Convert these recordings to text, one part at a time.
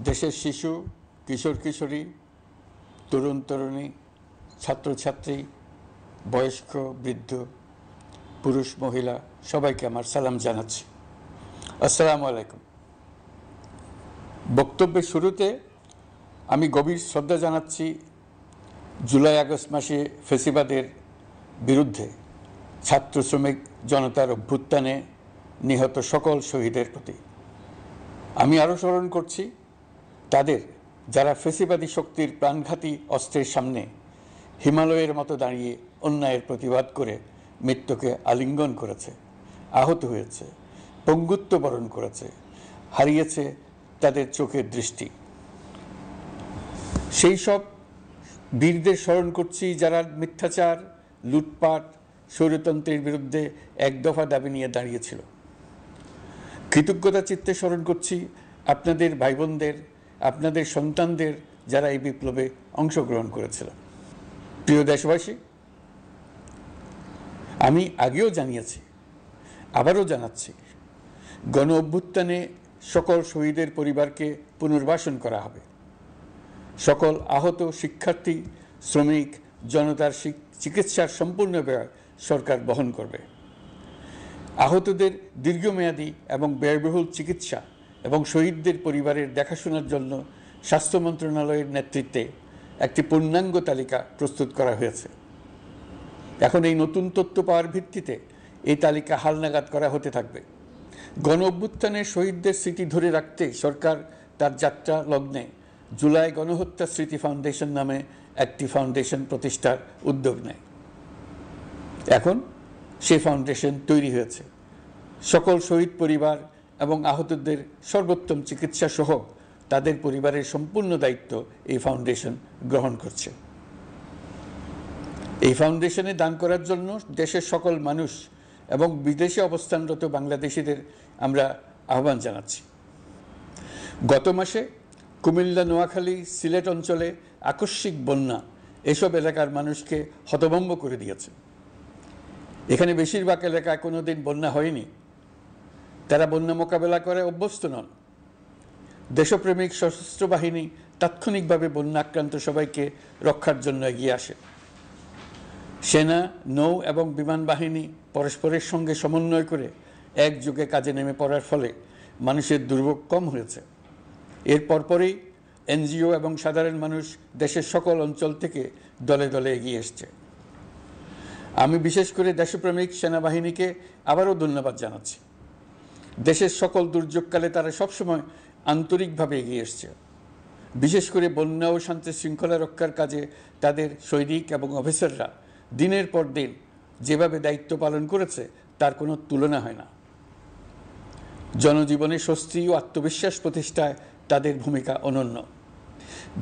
দেশের শিশু, কিশোর কিশোরী, তরুণ তরুণী, ছাত্রছাত্রী, বয়স্ক বৃদ্ধ, পুরুষ মহিলা সবাইকে আমার সালাম জানাচ্ছি। আসসালামু আলাইকুম। বক্তব্যের শুরুতে আমি গভীর শ্রদ্ধা জানাচ্ছি জুলাই আগস্ট মাসে ফ্যাসিবাদের বিরুদ্ধে ছাত্র শ্রমিক জনতার অভ্যুত্থানে নিহত সকল শহীদের প্রতি। আমি আরও স্মরণ করছি তাদের যারা ফ্যাসিবাদী শক্তির প্রাণঘাতী অস্ত্রের সামনে হিমালয়ের মতো দাঁড়িয়ে অন্যায়ের প্রতিবাদ করে মৃত্যুকে আলিঙ্গন করেছে, আহত হয়েছে, পঙ্গুত্ব বরণ করেছে, হারিয়েছে তাদের চোখের দৃষ্টি। সেই সব বীরদের স্মরণ করছি যারা মিথ্যাচার, লুটপাট, স্বৈরতন্ত্রের বিরুদ্ধে এক দফা দাবি নিয়ে দাঁড়িয়েছিল। কৃতজ্ঞতা চিত্তে স্মরণ করছি আপনাদের ভাই বোনদের, আপনাদের সন্তানদের যারা এই বিপ্লবে অংশগ্রহণ করেছিল। প্রিয় দেশবাসী, আমি আগেও জানিয়েছি, আবারও জানাচ্ছি, গণ অভ্যুত্থানে সকল শহীদের পরিবারকে পুনর্বাসন করা হবে। সকল আহত শিক্ষার্থী, শ্রমিক জনতার চিকিৎসার সম্পূর্ণ ব্যয় সরকার বহন করবে। আহতদের দীর্ঘমেয়াদী এবং ব্যয়বহুল চিকিৎসা এবং শহীদদের পরিবারের দেখাশোনার জন্য স্বাস্থ্য মন্ত্রণালয়ের নেতৃত্বে একটি পূর্ণাঙ্গ তালিকা প্রস্তুত করা হয়েছে। এখন এই নতুন তথ্য পাওয়ার ভিত্তিতে এই তালিকা হালনাগাদ করা হতে থাকবে। গণ অভ্যুত্থানের শহীদদের স্মৃতি ধরে রাখতে সরকার তার যাত্রা লগ্নে জুলাই গণহত্যা স্মৃতি ফাউন্ডেশন নামে একটি ফাউন্ডেশন প্রতিষ্ঠার উদ্যোগ নেয়। এখন সেই ফাউন্ডেশন তৈরি হয়েছে। সকল শহীদ পরিবার এবং আহতদের সর্বোত্তম চিকিৎসা সহ তাদের পরিবারের সম্পূর্ণ দায়িত্ব এই ফাউন্ডেশন গ্রহণ করছে। এই ফাউন্ডেশনে দান করার জন্য দেশের সকল মানুষ এবং বিদেশে অবস্থানরত বাংলাদেশিদের আমরা আহ্বান জানাচ্ছি। গত মাসে কুমিল্লা, নোয়াখালী, সিলেট অঞ্চলে আকস্মিক বন্যা এসব এলাকার মানুষকে হতভম্ব করে দিয়েছে। এখানে বেশিরভাগ এলাকায় কোনোদিন বন্যা হয়নি। তারা বন্যা মোকাবেলা করে অভ্যস্ত নন। দেশপ্রেমিক সশস্ত্র বাহিনী তাৎক্ষণিকভাবে বন্যা আক্রান্ত সবাইকে রক্ষার জন্য এগিয়ে আসে। সেনা, নৌ এবং বিমান বাহিনী পরস্পরের সঙ্গে সমন্বয় করে একযোগে কাজে নেমে পড়ার ফলে মানুষের দুর্ভোগ কম হয়েছে। এর পরপরই এনজিও এবং সাধারণ মানুষ দেশের সকল অঞ্চল থেকে দলে দলে এগিয়ে এসছে। আমি বিশেষ করে দেশপ্রেমিক সেনাবাহিনীকে আবারও ধন্যবাদ জানাচ্ছি। দেশের সকল দুর্যোগকালে তারা সবসময় আন্তরিকভাবে এগিয়ে এসছে। বিশেষ করে বন্যা ও শান্তি শৃঙ্খলা রক্ষার কাজে তাদের সৈনিক এবং অফিসাররা দিনের পর দিন যেভাবে দায়িত্ব পালন করেছে তার কোনো তুলনা হয় না। জনজীবনে স্বস্তি ও আত্মবিশ্বাস প্রতিষ্ঠায় তাদের ভূমিকা অনন্য।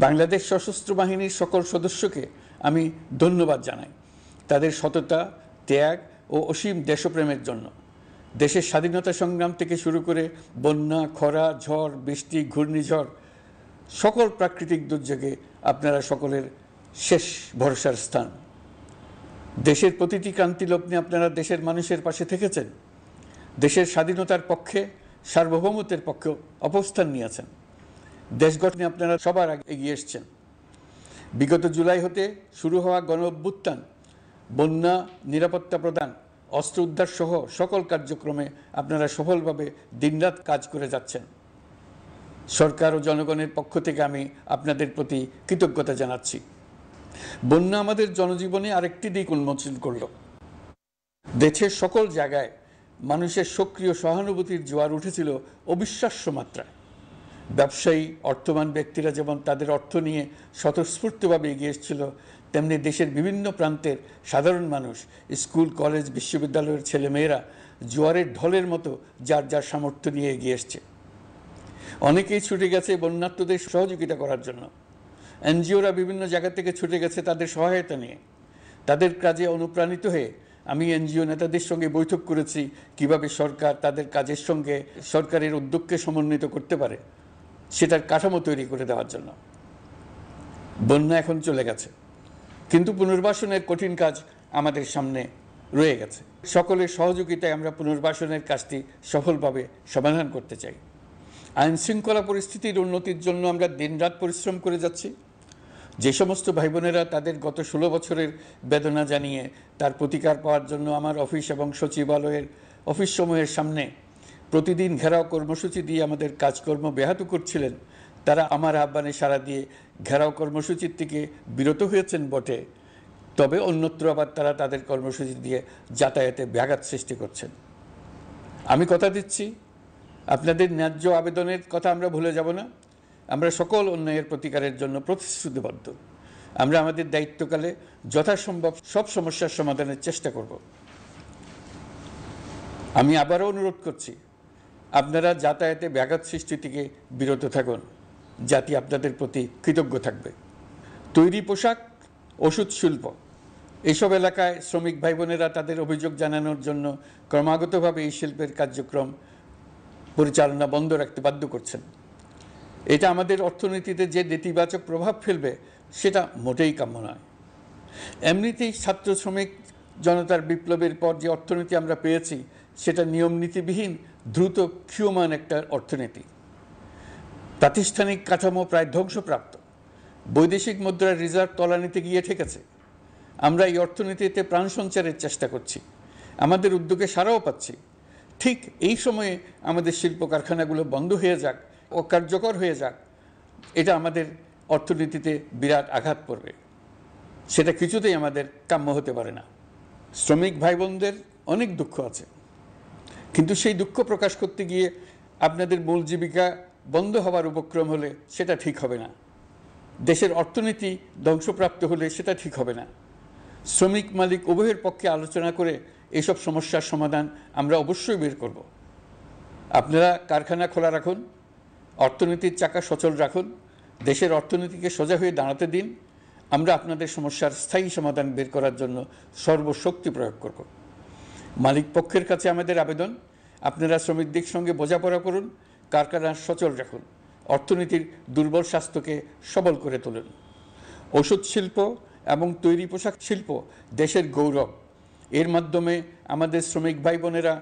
বাংলাদেশ সশস্ত্র বাহিনীর সকল সদস্যকে আমি ধন্যবাদ জানাই তাদের সততা, ত্যাগ ও অসীম দেশপ্রেমের জন্য। দেশের স্বাধীনতা সংগ্রাম থেকে শুরু করে বন্যা, খরা, ঝড়, বৃষ্টি, ঘূর্ণিঝড়, সকল প্রাকৃতিক দুর্যোগে আপনারা সকলের শেষ ভরসার স্থান। দেশের প্রতিটি ক্রান্তি লগ্নে আপনারা দেশের মানুষের পাশে থেকেছেন। দেশের স্বাধীনতার পক্ষে, সার্বভৌমত্বের পক্ষে অবস্থান নিয়েছেন। দেশ গঠনে আপনারা সবার আগে এগিয়ে এসছেন। বিগত জুলাই হতে শুরু হওয়া গণ অভ্যুত্থান, বন্যা, নিরাপত্তা প্রদান, অস্ত্র উদ্ধার সহ সকল কার্যক্রমে আপনারা সফলভাবে দিনরাত কাজ করে যাচ্ছেন। সরকার ও জনগণের পক্ষ থেকে আমি আপনাদের প্রতি কৃতজ্ঞতা জানাচ্ছি। বন্যা আমাদের জনজীবনে আরেকটি দিক উন্মোচন করল। দেশের সকল জায়গায় মানুষের সক্রিয় সহানুভূতির জোয়ার উঠেছিল অবিশ্বাস্য মাত্রায়। ব্যবসায়ী, অর্থবান ব্যক্তিরা যেমন তাদের অর্থ নিয়ে স্বতঃস্ফূর্তভাবে এগিয়ে এসেছিল, তেমনি দেশের বিভিন্ন প্রান্তের সাধারণ মানুষ, স্কুল, কলেজ, বিশ্ববিদ্যালয়ের ছেলেমেয়েরা জোয়ারের ঢলের মতো যার যার সামর্থ্য নিয়ে এগিয়ে এসছে। অনেকেই ছুটে গেছে বন্যার্তদের সহযোগিতা করার জন্য। এনজিওরা বিভিন্ন জায়গা থেকে ছুটে গেছে তাদের সহায়তা নিয়ে। তাদের কাজে অনুপ্রাণিত হয়ে আমি এনজিও নেতাদের সঙ্গে বৈঠক করেছি কিভাবে সরকার তাদের কাজের সঙ্গে সরকারের উদ্যোগকে সমন্বিত করতে পারে, সেটার কাঠামো তৈরি করে দেওয়ার জন্য। বন্যা এখন চলে গেছে, কিন্তু পুনর্বাসনের কঠিন কাজ আমাদের সামনে রয়ে গেছে। সকলের সহযোগিতায় আমরা পুনর্বাসনের কাজটি সফলভাবে সমাধান করতে চাই। আইন শৃঙ্খলা পরিস্থিতির উন্নতির জন্য আমরা দিনরাত পরিশ্রম করে যাচ্ছি। যে সমস্ত ভাই বোনেরা তাদের গত 16 বছরের বেদনা জানিয়ে তার প্রতিকার পাওয়ার জন্য আমার অফিস এবং সচিবালয়ের অফিস সমূহের সামনে প্রতিদিন ঘেরাও কর্মসূচি দিয়ে আমাদের কাজকর্ম ব্যাহত করছিলেন, তারা আমার আহ্বানে সাড়া দিয়ে ঘেরাও কর্মসূচির থেকে বিরত হয়েছেন বটে, তবে অন্যত্র আবার তারা তাদের কর্মসূচি দিয়ে যাতায়াতে ব্যাঘাত সৃষ্টি করছেন। আমি কথা দিচ্ছি, আপনাদের ন্যায্য আবেদনের কথা আমরা ভুলে যাব না। আমরা সকল অন্যায়ের প্রতিকারের জন্য প্রতিশ্রুতিবদ্ধ। আমরা আমাদের দায়িত্বকালে যথাসম্ভব সব সমস্যার সমাধানের চেষ্টা করব। আমি আবারও অনুরোধ করছি, আপনারা যাতায়াতে ব্যাঘাত সৃষ্টি থেকে বিরত থাকুন। জাতি আপনাদের প্রতি কৃতজ্ঞ থাকবে। তৈরি পোশাক, ওষুধ শিল্প, এইসব এলাকায় শ্রমিক ভাই বোনেরা তাদের অভিযোগ জানানোর জন্য ক্রমাগতভাবে এই শিল্পের কার্যক্রম পরিচালনা বন্ধ রাখতে বাধ্য করছেন। এটা আমাদের অর্থনীতিতে যে নেতিবাচক প্রভাব ফেলবে সেটা মোটেই কাম্য নয়। এমনিতেই ছাত্র শ্রমিক জনতার বিপ্লবের পর যে অর্থনীতি আমরা পেয়েছি সেটা নিয়মনীতিবিহীন দ্রুত ক্ষীয়মান একটা অর্থনীতি। প্রাতিষ্ঠানিক কাঠামো প্রায় ধ্বংসপ্রাপ্ত। বৈদেশিক মুদ্রার রিজার্ভ তলানিতে গিয়ে ঠেকেছে। আমরা এই অর্থনীতিতে প্রাণ সঞ্চারের চেষ্টা করছি, আমাদের উদ্যোগে সাড়াও পাচ্ছি। ঠিক এই সময়ে আমাদের শিল্প কারখানাগুলো বন্ধ হয়ে যাক, অকার্যকর হয়ে যাক, এটা আমাদের অর্থনীতিতে বিরাট আঘাত পড়বে। সেটা কিছুতেই আমাদের কাম্য হতে পারে না। শ্রমিক ভাই বোনদের অনেক দুঃখ আছে, কিন্তু সেই দুঃখ প্রকাশ করতে গিয়ে আপনাদের মূল জীবিকা বন্ধ হওয়ার উপক্রম হলে সেটা ঠিক হবে না। দেশের অর্থনীতি ধ্বংসপ্রাপ্ত হলে সেটা ঠিক হবে না। শ্রমিক মালিক উভয়ের পক্ষে আলোচনা করে এসব সমস্যার সমাধান আমরা অবশ্যই বের করব। আপনারা কারখানা খোলা রাখুন, অর্থনীতির চাকা সচল রাখুন, দেশের অর্থনীতিকে সোজা হয়ে দাঁড়াতে দিন। আমরা আপনাদের সমস্যার স্থায়ী সমাধান বের করার জন্য সর্বশক্তি প্রয়োগ করব। মালিক পক্ষের কাছে আমাদের আবেদন, আপনারা শ্রমিকদের সঙ্গে বোঝাপড়া করুন, কারখানা সচল রাখুন, অর্থনীতির দুর্বল স্বাস্থ্যকে সবল করে তুলুন। ওষুধ শিল্প এবং তৈরি পোশাক শিল্প দেশের গৌরব। এর মাধ্যমে আমাদের শ্রমিক ভাই বোনেরা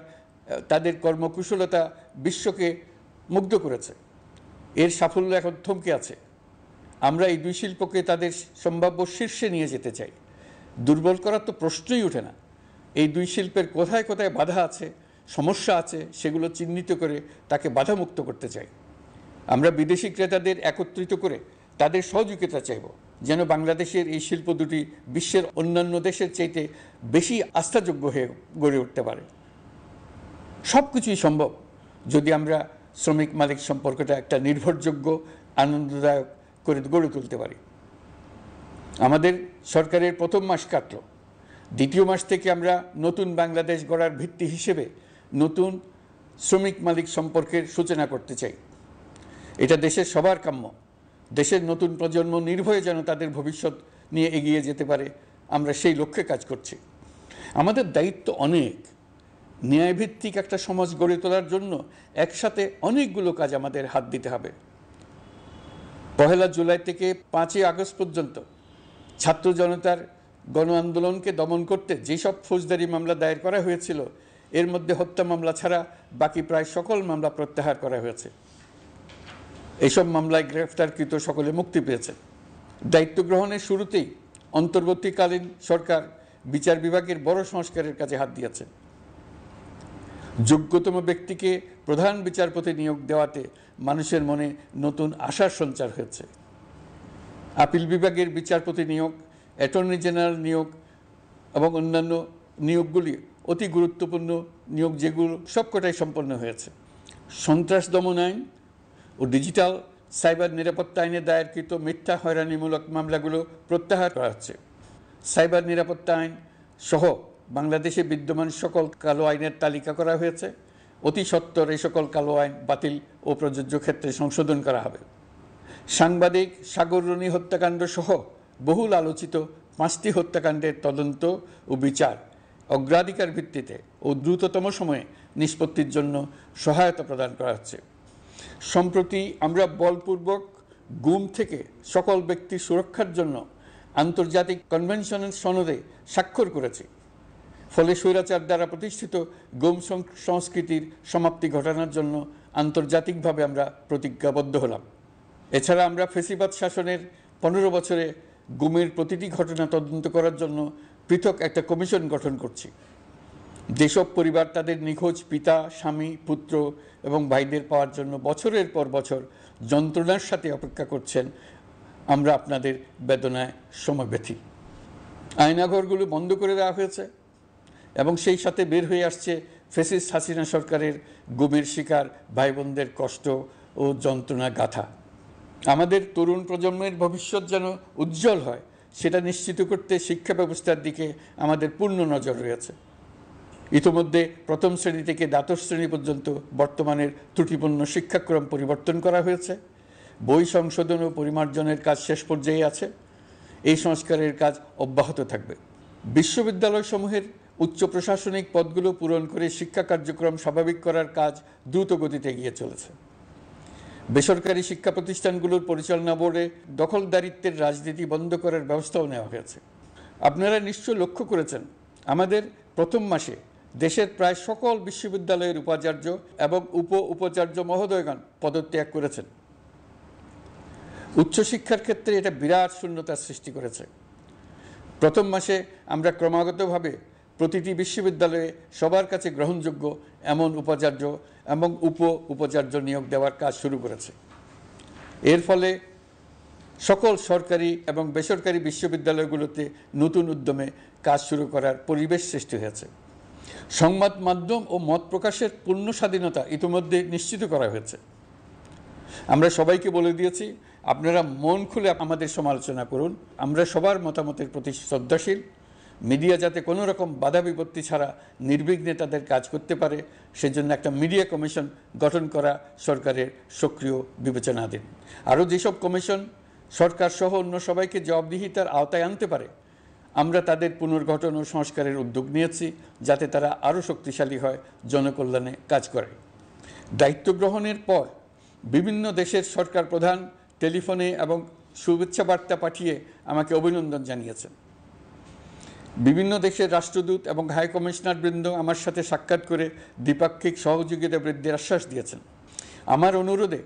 তাদের কর্মকুশলতা বিশ্বকে মুগ্ধ করেছে। এর সাফল্য এখন থমকে আছে। আমরা এই দুই শিল্পকে তাদের সম্ভাব্য শীর্ষে নিয়ে যেতে চাই। দুর্বল করার তো প্রশ্নই ওঠে না। এই দুই শিল্পের কোথায় কোথায় বাধা আছে, সমস্যা আছে, সেগুলো চিহ্নিত করে তাকে বাধামুক্ত করতে চাই। আমরা বিদেশি ক্রেতাদের একত্রিত করে তাদের সহযোগিতা চাইব, যেন বাংলাদেশের এই শিল্প দুটি বিশ্বের অন্যান্য দেশের চাইতে বেশি আস্থাযোগ্য হয়ে গড়ে উঠতে পারে। সব কিছুই সম্ভব যদি আমরা শ্রমিক মালিক সম্পর্কটা একটা নির্ভরযোগ্য, আনন্দদায়ক করে গড়ে তুলতে পারি। আমাদের সরকারের প্রথম মাস কাটল, দ্বিতীয় মাস থেকে আমরা নতুন বাংলাদেশ গড়ার ভিত্তি হিসেবে নতুন শ্রমিক মালিক সম্পর্কের সূচনা করতে চাই। এটা দেশের সবার কাম্য। দেশের নতুন প্রজন্ম নির্ভয়ে যেন তাদের ভবিষ্যৎ নিয়ে এগিয়ে যেতে পারে, আমরা সেই লক্ষ্যে কাজ করছি। আমাদের দায়িত্ব অনেক। ন্যায়ভিত্তিক একটা সমাজ গড়ে তোলার জন্য একসাথে অনেকগুলো কাজ আমাদের হাত দিতে হবে। 1 জুলাই থেকে 5 আগস্ট পর্যন্ত ছাত্র জনতার গণ আন্দোলনকে দমন করতে যেসব ফৌজদারি মামলা দায়ের করা হয়েছিল, এর মধ্যে হত্যা মামলা ছাড়া বাকি প্রায় সকল মামলা প্রত্যাহার করা হয়েছে। এইসব মামলায় গ্রেফতারকৃত সকলে মুক্তি পেয়েছে। দায়িত্ব গ্রহণের শুরুতেই অন্তর্বর্তীকালীন সরকার বিচার বিভাগের বড় সংস্কারের কাজে হাত দিয়েছে। যোগ্যতম ব্যক্তিকে প্রধান বিচারপতি নিয়োগ দেওয়াতে মানুষের মনে নতুন আশার সঞ্চার হয়েছে। আপিল বিভাগের বিচারপতি নিয়োগ, অ্যাটর্নি জেনারেল নিয়োগ এবং অন্যান্য নিয়োগগুলি অতি গুরুত্বপূর্ণ নিয়োগ, যেগুলো সবকটাই সম্পন্ন হয়েছে। সন্ত্রাস দমন আইন ও ডিজিটাল সাইবার নিরাপত্তা আইনে দায়েরকৃত মিথ্যা হয়রানিমূলক মামলাগুলো প্রত্যাহার করা হচ্ছে। সাইবার নিরাপত্তা আইন সহ বাংলাদেশে বিদ্যমান সকল কালো আইনের তালিকা করা হয়েছে। অতি সত্বর এই সকল কালো আইন বাতিল ও প্রযোজ্য ক্ষেত্রে সংশোধন করা হবে। সাংবাদিক সাগর রনি হত্যাকাণ্ড সহ বহুল আলোচিত 5টি হত্যাকাণ্ডের তদন্ত ও বিচার অগ্রাধিকার ভিত্তিতে ও দ্রুততম সময়ে নিষ্পত্তির জন্য সহায়তা প্রদান করা হচ্ছে। সম্প্রতি আমরা বলপূর্বক গুম থেকে সকল ব্যক্তির সুরক্ষার জন্য আন্তর্জাতিক কনভেনশনের সনদে স্বাক্ষর করেছি। ফলে স্বৈরাচার দ্বারা প্রতিষ্ঠিত গুম সংস্কৃতির সমাপ্তি ঘটানোর জন্য আন্তর্জাতিকভাবে আমরা প্রতিজ্ঞাবদ্ধ হলাম। এছাড়া আমরা ফেসিবাদ শাসনের 15 বছরে গুমের প্রতিটি ঘটনা তদন্ত করার জন্য পৃথক একটা কমিশন গঠন করছি। যেসব পরিবার তাদের নিখোঁজ পিতা, স্বামী, পুত্র এবং ভাইদের পাওয়ার জন্য বছরের পর বছর যন্ত্রণার সাথে অপেক্ষা করছেন, আমরা আপনাদের বেদনায় সমবেথী। আয়নাঘরগুলো বন্ধ করে দেওয়া হয়েছে এবং সেই সাথে বের হয়ে আসছে ফ্যাসিস্ট হাসিনা সরকারের গুমের শিকার ভাই বোনদের কষ্ট ও যন্ত্রণা গাথা। আমাদের তরুণ প্রজন্মের ভবিষ্যৎ যেন উজ্জ্বল হয়, সেটা নিশ্চিত করতে শিক্ষা ব্যবস্থার দিকে আমাদের পূর্ণ নজর রয়েছে। ইতিমধ্যে প্রথম শ্রেণী থেকে দ্বাদশ শ্রেণী পর্যন্ত বর্তমানের ত্রুটিপূর্ণ শিক্ষাক্রম পরিবর্তন করা হয়েছে। বই সংশোধন ও পরিমার্জনের কাজ শেষ পর্যায়ে আছে। এই সংস্কারের কাজ অব্যাহত থাকবে। বিশ্ববিদ্যালয়সমূহের উচ্চ প্রশাসনিক পদগুলো পূরণ করে শিক্ষা কার্যক্রম স্বাভাবিক করার কাজ দ্রুত গতিতে এগিয়ে চলেছে। বেসরকারি শিক্ষা প্রতিষ্ঠানগুলোর পরিচালনা বোর্ডে দখলদারিত্বের রাজনীতি বন্ধ করার ব্যবস্থাও নেওয়া হয়েছে। আপনারা নিশ্চয় লক্ষ্য করেছেন, আমাদের প্রথম মাসে দেশের প্রায় সকল বিশ্ববিদ্যালয়ের উপাচার্য এবং উপাচার্য মহোদয়গণ পদত্যাগ করেছেন। উচ্চশিক্ষার ক্ষেত্রে এটা বিরাট শূন্যতার সৃষ্টি করেছে। প্রথম মাসে আমরা ক্রমাগতভাবে প্রতিটি বিশ্ববিদ্যালয়ে সবার কাছে গ্রহণযোগ্য এমন উপাচার্য এবং উপাচার্য নিয়োগ দেওয়ার কাজ শুরু করেছে। এর ফলে সকল সরকারি এবং বেসরকারি বিশ্ববিদ্যালয়গুলোতে নতুন উদ্যমে কাজ শুরু করার পরিবেশ সৃষ্টি হয়েছে। সংবাদ মাধ্যম ও মত প্রকাশের পূর্ণ স্বাধীনতা ইতিমধ্যে নিশ্চিত করা হয়েছে। আমরা সবাইকে বলে দিয়েছি, আপনারা মন খুলে আমাদের সমালোচনা করুন, আমরা সবার মতামতের প্রতি শ্রদ্ধাশীল। মিডিয়া যাতে কোনো রকম বাধা বিপত্তি ছাড়া নির্বিঘ্নে তাদের কাজ করতে পারে, সেজন্য একটা মিডিয়া কমিশন গঠন করা সরকারের সক্রিয় বিবেচনাধীন। আরও যেসব কমিশন সরকার সহ অন্য সবাইকে জবাবদিহিতার আওতায় আনতে পারে, আমরা তাদের পুনর্গঠন ও সংস্কারের উদ্যোগ নিয়েছি, যাতে তারা আরও শক্তিশালী হয়, জনকল্যাণে কাজ করে। দায়িত্ব গ্রহণের পর বিভিন্ন দেশের সরকার প্রধান টেলিফোনে এবং শুভেচ্ছা বার্তা পাঠিয়ে আমাকে অভিনন্দন জানিয়েছেন। বিভিন্ন দেশের রাষ্ট্রদূত এবং হাই কমিশনার বৃন্দ আমার সাথে সাক্ষাৎ করে দ্বিপাক্ষিক সহযোগিতা বৃদ্ধির আশ্বাস দিয়েছেন। আমার অনুরোধে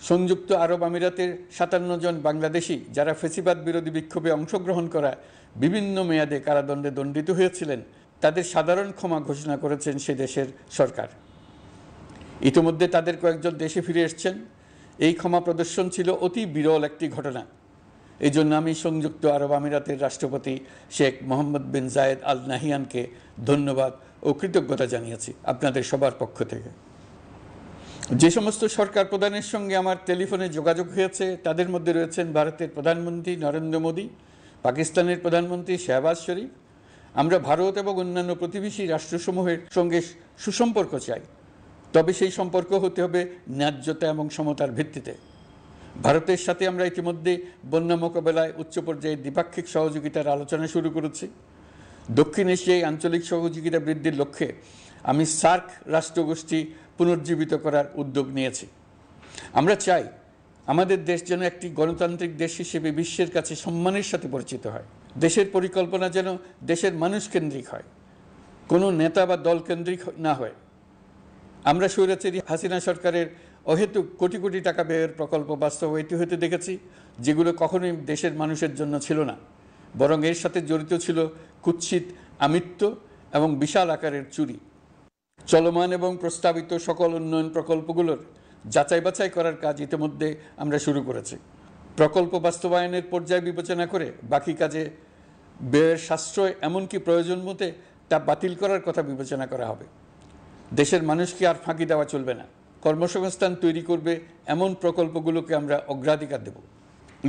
সংযুক্ত আরব আমিরাতের 57 জন বাংলাদেশি যারা ফেসিবাদ বিরোধী বিক্ষোভে অংশগ্রহণ করা বিভিন্ন মেয়াদে কারাদণ্ডে দণ্ডিত হয়েছিলেন, তাদের সাধারণ ক্ষমা ঘোষণা করেছেন সে দেশের সরকার। ইতিমধ্যে তাদের কয়েকজন দেশে ফিরে এসেছেন। এই ক্ষমা প্রদর্শন ছিল অতি বিরল একটি ঘটনা। এই জন্য আমি সংযুক্ত আরব আমিরাতের রাষ্ট্রপতি শেখ মোহাম্মদ বিন জায়েদ আল নাহিয়ানকে ধন্যবাদ ও কৃতজ্ঞতা জানিয়েছি আপনাদের সবার পক্ষ থেকে। যে সমস্ত সরকার প্রধানের সঙ্গে আমার টেলিফোনে যোগাযোগ হয়েছে, তাদের মধ্যে রয়েছেন ভারতের প্রধানমন্ত্রী নরেন্দ্র মোদী, পাকিস্তানের প্রধানমন্ত্রী শাহবাজ শরীফ। আমরা ভারত এবং অন্যান্য প্রতিবেশী রাষ্ট্রসমূহের সঙ্গে সুসম্পর্ক চাই, তবে সেই সম্পর্ক হতে হবে ন্যায্যতা এবং সমতার ভিত্তিতে। ভারতের সাথে আমরা ইতিমধ্যে বন্যা মোকাবেলায় উচ্চ পর্যায়ে দ্বিপাক্ষিক সহযোগিতার আলোচনা শুরু করেছি। দক্ষিণ এশিয়ায় আঞ্চলিক সহযোগিতা বৃদ্ধির লক্ষ্যে আমি সার্ক রাষ্ট্রগোষ্ঠী পুনর্জীবিত করার উদ্যোগ নিয়েছি। আমরা চাই আমাদের দেশ যেন একটি গণতান্ত্রিক দেশ হিসেবে বিশ্বের কাছে সম্মানের সাথে পরিচিত হয়। দেশের পরিকল্পনা যেন দেশের মানুষ কেন্দ্রিক হয়, কোনো নেতা বা দল কেন্দ্রিক না হয়। আমরা স্বৈরাচারী হাসিনা সরকারের অহেতুক কোটি কোটি টাকা ব্যয়ের প্রকল্প বাস্তবায়িত হতে দেখেছি, যেগুলো কখনোই দেশের মানুষের জন্য ছিল না, বরং এর সাথে জড়িত ছিল কুৎসিত আমিত্ব এবং বিশাল আকারের চুরি। চলমান এবং প্রস্তাবিত সকল উন্নয়ন প্রকল্পগুলোর যাচাই বাছাই করার কাজ ইতিমধ্যে আমরা শুরু করেছি। প্রকল্প বাস্তবায়নের পর্যায় বিবেচনা করে বাকি কাজে ব্যয়ের সাশ্রয় এমনকি প্রয়োজন মতে তা বাতিল করার কথা বিবেচনা করা হবে। দেশের মানুষকে আর ফাঁকি দেওয়া চলবে না। কর্মসংস্থান তৈরি করবে এমন প্রকল্পগুলোকে আমরা অগ্রাধিকার দেব।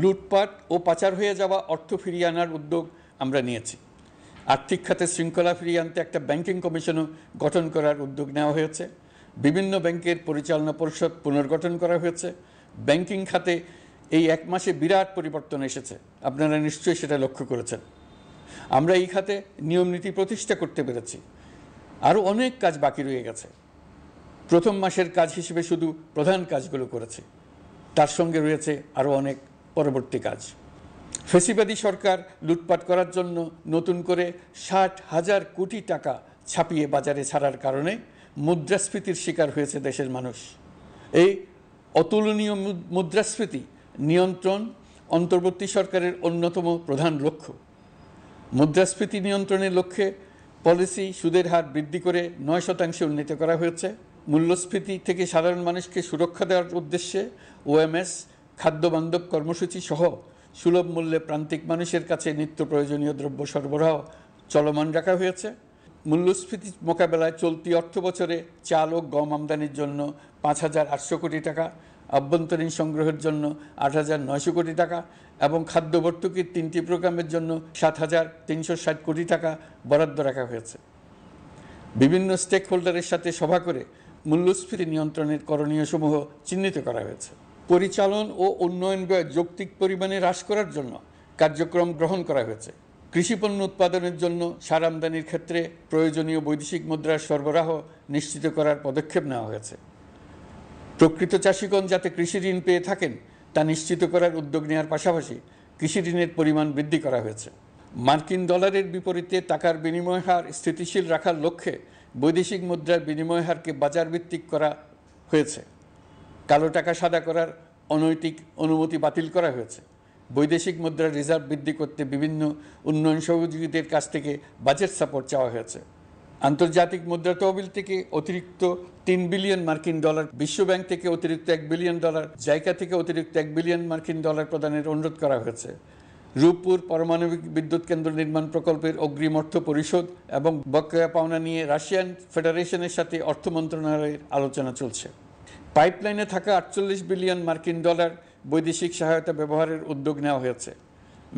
লুটপাট ও পাচার হয়ে যাওয়া অর্থ ফিরিয়ে আনার উদ্যোগ আমরা নিয়েছি। আর্থিক খাতে শৃঙ্খলা ফিরিয়ে আনতে একটা ব্যাংকিং কমিশনও গঠন করার উদ্যোগ নেওয়া হয়েছে। বিভিন্ন ব্যাংকের পরিচালনা পরিষদ পুনর্গঠন করা হয়েছে। ব্যাংকিং খাতে এই এক মাসে বিরাট পরিবর্তন এসেছে, আপনারা নিশ্চয়ই সেটা লক্ষ্য করেছেন। আমরা এই খাতে নিয়মনীতি প্রতিষ্ঠা করতে পেরেছি। আরও অনেক কাজ বাকি রয়ে গেছে। প্রথম মাসের কাজ হিসেবে শুধু প্রধান কাজগুলো করেছি, তার সঙ্গে রয়েছে আরও অনেক পরবর্তী কাজ। ফেসিবাদী সরকার লুটপাট করার জন্য নতুন করে 60,000 কোটি টাকা ছাপিয়ে বাজারে ছাড়ার কারণে মুদ্রাস্ফীতির শিকার হয়েছে দেশের মানুষ। এই অতুলনীয় মুদ্রাস্ফীতি নিয়ন্ত্রণ অন্তর্বর্তী সরকারের অন্যতম প্রধান লক্ষ্য। মুদ্রাস্ফীতি নিয়ন্ত্রণের লক্ষ্যে পলিসি সুদের হার বৃদ্ধি করে 9% উন্নীত করা হয়েছে। মূল্যস্ফীতি থেকে সাধারণ মানুষকে সুরক্ষা দেওয়ার উদ্দেশ্যে ওএমএস খাদ্যবান্ধব কর্মসূচি সহ সুলভ মূল্যে প্রান্তিক মানুষের কাছে নিত্য প্রয়োজনীয় দ্রব্য সরবরাহ চলমান রাখা হয়েছে। মূল্যস্ফীতি মোকাবেলায় চলতি অর্থ বছরে চাল ও গম আমদানির জন্য 5,800 কোটি টাকা, আভ্যন্তরীণ সংগ্রহের জন্য 8,900 কোটি টাকা এবং খাদ্য ভর্তুকির 3টি প্রোগ্রামের জন্য 7,360 কোটি টাকা বরাদ্দ রাখা হয়েছে। বিভিন্ন স্টেক হোল্ডারের সাথে সভা করে মূল্যস্ফীতি নিয়ন্ত্রণের করণীয়সমূহ চিহ্নিত করা হয়েছে। পরিচালন ও উন্নয়ন ব্যয় যৌক্তিক পরিমাণে হ্রাস করার জন্য কার্যক্রম গ্রহণ করা হয়েছে। কৃষিপণ্য উৎপাদনের জন্য সার আমদানির ক্ষেত্রে প্রয়োজনীয় বৈদেশিক মুদ্রার সরবরাহ নিশ্চিত করার পদক্ষেপ নেওয়া হয়েছে। প্রকৃত চাষিগণ যাতে কৃষি ঋণ পেয়ে থাকেন তা নিশ্চিত করার উদ্যোগ নেওয়ার পাশাপাশি কৃষি ঋণের পরিমাণ বৃদ্ধি করা হয়েছে। মার্কিন ডলারের বিপরীতে টাকার বিনিময় হার স্থিতিশীল রাখার লক্ষ্যে বৈদেশিক মুদ্রার বিনিময় হারকে বাজারভিত্তিক করা হয়েছে। কালো টাকা সাদা করার অনৈতিক অনুমতি বাতিল করা হয়েছে। বৈদেশিক মুদ্রার রিজার্ভ বৃদ্ধি করতে বিভিন্ন উন্নয়ন সহযোগীদের কাছ থেকে বাজেট সাপোর্ট চাওয়া হয়েছে। আন্তর্জাতিক মুদ্রা তহবিল থেকে অতিরিক্ত 3 বিলিয়ন মার্কিন ডলার, বিশ্বব্যাংক থেকে অতিরিক্ত 1 বিলিয়ন ডলার, জাইকা থেকে অতিরিক্ত 1 বিলিয়ন মার্কিন ডলার প্রদানের অনুরোধ করা হয়েছে। রূপপুর পারমাণবিক বিদ্যুৎ কেন্দ্র নির্মাণ প্রকল্পের অগ্রিম অর্থ পরিশোধ এবং বকেয়া পাওনা নিয়ে রাশিয়ান ফেডারেশনের সাথে অর্থ মন্ত্রণালয়ের আলোচনা চলছে। পাইপলাইনে থাকা 48 বিলিয়ন মার্কিন ডলার বৈদেশিক সহায়তা ব্যবহারের উদ্যোগ নেওয়া হয়েছে।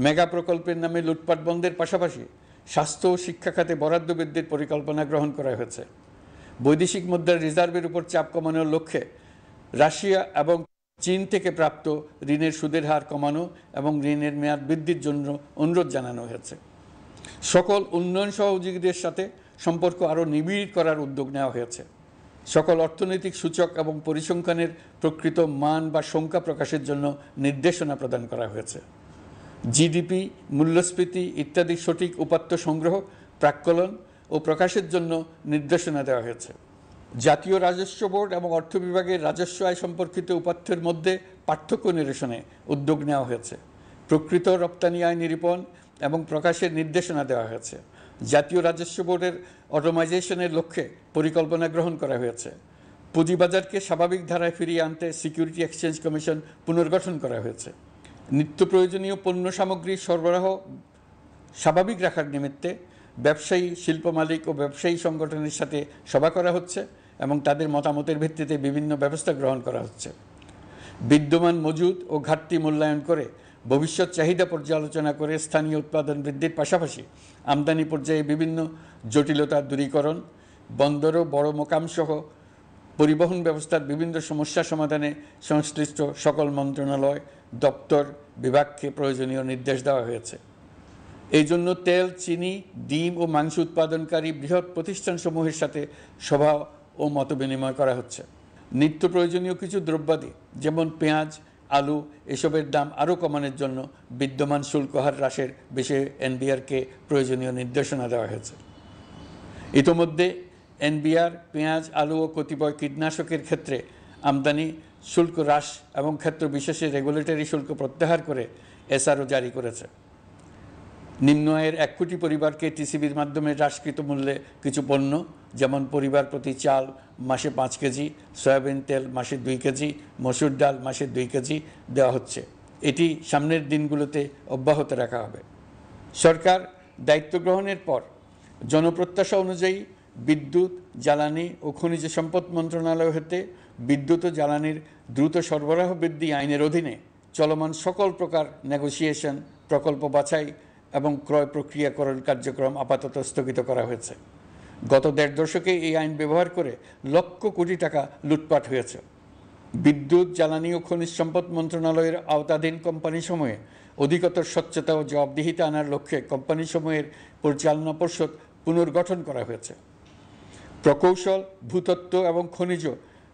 মেগা প্রকল্পের নামে লুটপাট বন্ধের পাশাপাশি স্বাস্থ্য ও শিক্ষা খাতে বরাদ্দ বৃদ্ধির পরিকল্পনা গ্রহণ করা হয়েছে। বৈদেশিক মুদ্রার রিজার্ভের উপর চাপ কমানোর লক্ষ্যে রাশিয়া এবং চীন থেকে প্রাপ্ত ঋণের সুদের হার কমানো এবং ঋণের মেয়াদ বৃদ্ধির জন্য অনুরোধ জানানো হয়েছে। সকল উন্নয়ন সহযোগীদের সাথে সম্পর্ক আরও নিবিড় করার উদ্যোগ নেওয়া হয়েছে। সকল অর্থনৈতিক সূচক এবং পরিসংখ্যানের প্রকৃত মান বা সংখ্যা প্রকাশের জন্য নির্দেশনা প্রদান করা হয়েছে। জিডিপি, মূল্যস্ফীতি ইত্যাদি সঠিক উপাত্ত সংগ্রহ, প্রাক্কলন ও প্রকাশের জন্য নির্দেশনা দেওয়া হয়েছে। জাতীয় রাজস্ব বোর্ড এবং অর্থ বিভাগের রাজস্ব আয় সম্পর্কিত উপাত্তের মধ্যে পার্থক্য নিরসনে উদ্যোগ নেওয়া হয়েছে। প্রকৃত রপ্তানি আয় নিরূপণ এবং প্রকাশের নির্দেশনা দেওয়া হয়েছে। জাতীয় রাজস্ব বোর্ডের অটোমাইজেশনের লক্ষ্যে পরিকল্পনা গ্রহণ করা হয়েছে। পুঁজিবাজারকে স্বাভাবিক ধারায় ফিরিয়ে আনতে সিকিউরিটি এক্সচেঞ্জ কমিশন পুনর্গঠন করা হয়েছে। নিত্য প্রয়োজনীয় পণ্য সামগ্রীর সরবরাহ স্বাভাবিক রাখার নিমিত্তে ব্যবসায়ী, শিল্প মালিক ও ব্যবসায়ী সংগঠনের সাথে সভা করা হচ্ছে এবং তাদের মতামতের ভিত্তিতে বিভিন্ন ব্যবস্থা গ্রহণ করা হচ্ছে। বিদ্যমান মজুদ ও ঘাটতি মূল্যায়ন করে ভবিষ্যৎ চাহিদা পর্যালোচনা করে স্থানীয় উৎপাদন বৃদ্ধির পাশাপাশি আমদানি পর্যায়ে বিভিন্ন জটিলতা দূরীকরণ, বন্দর ও বড় মোকামসহ পরিবহন ব্যবস্থার বিভিন্ন সমস্যা সমাধানে সংশ্লিষ্ট সকল মন্ত্রণালয়, দপ্তর, বিভাগকে প্রয়োজনীয় নির্দেশ দেওয়া হয়েছে। এই জন্য তেল, চিনি, ডিম ও মাংস উৎপাদনকারী বৃহৎ প্রতিষ্ঠানসমূহের সাথে সভা ও মতবিনিময় করা হচ্ছে। নিত্য প্রয়োজনীয় কিছু দ্রব্যাদি যেমন পেঁয়াজ, আলু এসবের দাম আরও কমানোর জন্য বিদ্যমান শুল্ক হার হ্রাসের বিষয়ে এনবিআরকে প্রয়োজনীয় নির্দেশনা দেওয়া হয়েছে। ইতোমধ্যে এনবিআর পেঁয়াজ, আলু ও কতিপয় কীটনাশকের ক্ষেত্রে আমদানি শুল্ক হ্রাস এবং ক্ষেত্র বিশেষে রেগুলেটরি শুল্ক প্রত্যাহার করে এসআরও জারি করেছে। নিম্ন আয়ের 1 কোটি পরিবারকে টিসিবির মাধ্যমে হ্রাসকৃত মূল্যে কিছু পণ্য যেমন পরিবার প্রতি চাল মাসে 5 কেজি, সয়াবিন তেল মাসে 2 কেজি, মসুর ডাল মাসে 2 কেজি দেওয়া হচ্ছে। এটি সামনের দিনগুলোতে অব্যাহত রাখা হবে। সরকার দায়িত্ব গ্রহণের পর জনপ্রত্যাশা অনুযায়ী বিদ্যুৎ, জ্বালানি ও খনিজ সম্পদ মন্ত্রণালয় হতে বিদ্যুৎ ও জ্বালানির দ্রুত সরবরাহ বৃদ্ধি আইনের অধীনে চলমান সকল প্রকার নেগোসিয়েশন, প্রকল্প বাছাই এবং ক্রয় প্রক্রিয়াকরণ কার্যক্রম আপাতত স্থগিত করা হয়েছে। গত 1.5 দশকে এই আইন ব্যবহার করে লক্ষ কোটি টাকা লুটপাট হয়েছে। বিদ্যুৎ, জ্বালানি ও খনিজ সম্পদ মন্ত্রণালয়ের আওতাধীন কোম্পানিসমূহে অধিকতর স্বচ্ছতা ও জবাবদিহিতা আনার লক্ষ্যে কোম্পানিসমূহের পরিচালনা পর্ষদ পুনর্গঠন করা হয়েছে। প্রকৌশল, ভূতত্ত্ব এবং খনিজ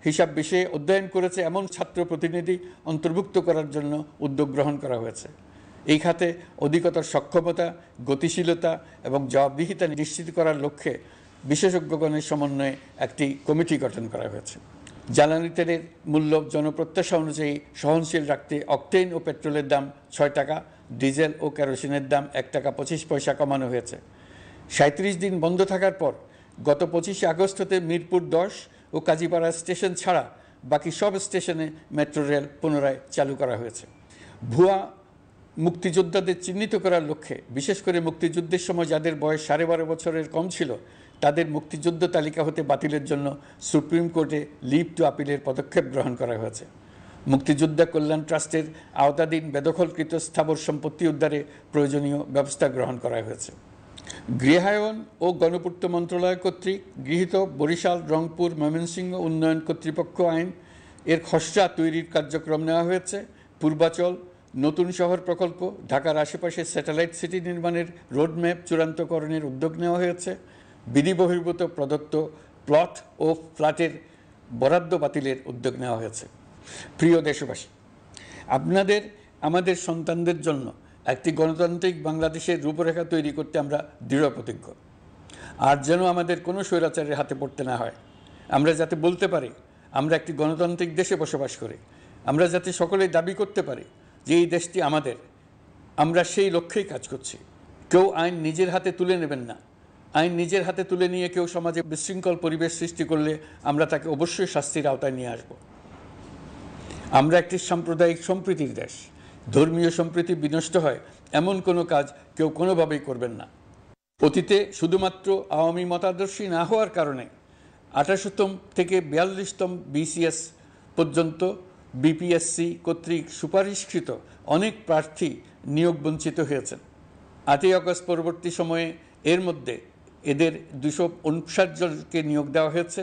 হিসাব বিষয়ে অধ্যয়ন করেছে এমন ছাত্র প্রতিনিধি অন্তর্ভুক্ত করার জন্য উদ্যোগ গ্রহণ করা হয়েছে। এই খাতে অধিকতর সক্ষমতা, গতিশীলতা এবং জবাবদিহিতা নিশ্চিত করার লক্ষ্যে বিশেষজ্ঞগণের সমন্বয়ে একটি কমিটি গঠন করা হয়েছে। জ্বালানি তেলের মূল্য জনপ্রত্যাশা অনুযায়ী সহনশীল রাখতে অকটেন ও পেট্রোলের দাম ৬ টাকা, ডিজেল ও কেরোসিনের দাম ১ টাকা ২৫ পয়সা কমানো হয়েছে। ৩৭ দিন বন্ধ থাকার পর গত ২৫শে আগস্ট হতে মিরপুর ১০ ও কাজীপাড়া স্টেশন ছাড়া বাকি সব স্টেশনে মেট্রো রেল পুনরায় চালু করা হয়েছে। ভুয়া মুক্তিযোদ্ধাদের চিহ্নিত করার লক্ষ্যে বিশেষ করে মুক্তিযুদ্ধের সময় যাদের বয়স ১২.৫ বছরের কম ছিল তাদের মুক্তিযুদ্ধ তালিকা হতে বাতিলের জন্য সুপ্রিম কোর্টে লিভ টু আপিলের পদক্ষেপ গ্রহণ করা হয়েছে। মুক্তিযোদ্ধা কল্যাণ ট্রাস্টের আওতাধীন বেদখলকৃত স্থাবর সম্পত্তি উদ্ধারে প্রয়োজনীয় ব্যবস্থা গ্রহণ করা হয়েছে। গৃহায়ন ও গণপূর্ত মন্ত্রণালয় কর্তৃক গৃহীত বরিশাল, রংপুর, ময়মনসিংহ উন্নয়ন কর্তৃপক্ষ আইন এর খসড়া তৈরির কার্যক্রম নেওয়া হয়েছে। পূর্বাচল নতুন শহর প্রকল্প, ঢাকার আশেপাশে স্যাটেলাইট সিটি নির্মাণের রোডম্যাপ চূড়ান্তকরণের উদ্যোগ নেওয়া হয়েছে। বিধি বহির্ভূত প্রদত্ত প্লট ও ফ্ল্যাটের বরাদ্দ বাতিলের উদ্যোগ নেওয়া হয়েছে। প্রিয় দেশবাসী, আপনাদের আমাদের সন্তানদের জন্য একটি গণতান্ত্রিক বাংলাদেশের রূপরেখা তৈরি করতে আমরা দৃঢ় প্রতিজ্ঞ। আর যেন আমাদের কোনো স্বৈরাচারের হাতে পড়তে না হয়। আমরা যাতে বলতে পারি আমরা একটি গণতান্ত্রিক দেশে বসবাস করি, আমরা যাতে সকলেই দাবি করতে পারি যে এই দেশটি আমাদের, আমরা সেই লক্ষ্যেই কাজ করছি। কেউ আইন নিজের হাতে তুলে নেবেন না। আইন নিজের হাতে তুলে নিয়ে কেউ সমাজে বিশৃঙ্খল পরিবেশ সৃষ্টি করলে আমরা তাকে অবশ্যই শাস্তির আওতায় নিয়ে আসব। আমরা একটি সাম্প্রদায়িক সম্প্রীতির দেশ। ধর্মীয় সম্প্রীতি বিনষ্ট হয় এমন কোনো কাজ কেউ কোনোভাবেই করবেন না। অতীতে শুধুমাত্র আওয়ামী মতাদর্শী না হওয়ার কারণে ২৮তম থেকে ৪২তম বিসিএস পর্যন্ত বিপিএসসি কর্তৃক সুপারিশকৃত অনেক প্রার্থী নিয়োগ বঞ্চিত হয়েছেন। ৮ই আগস্ট পরবর্তী সময়ে এর মধ্যে এদের ২৫৯ জনকে নিয়োগ দেওয়া হয়েছে।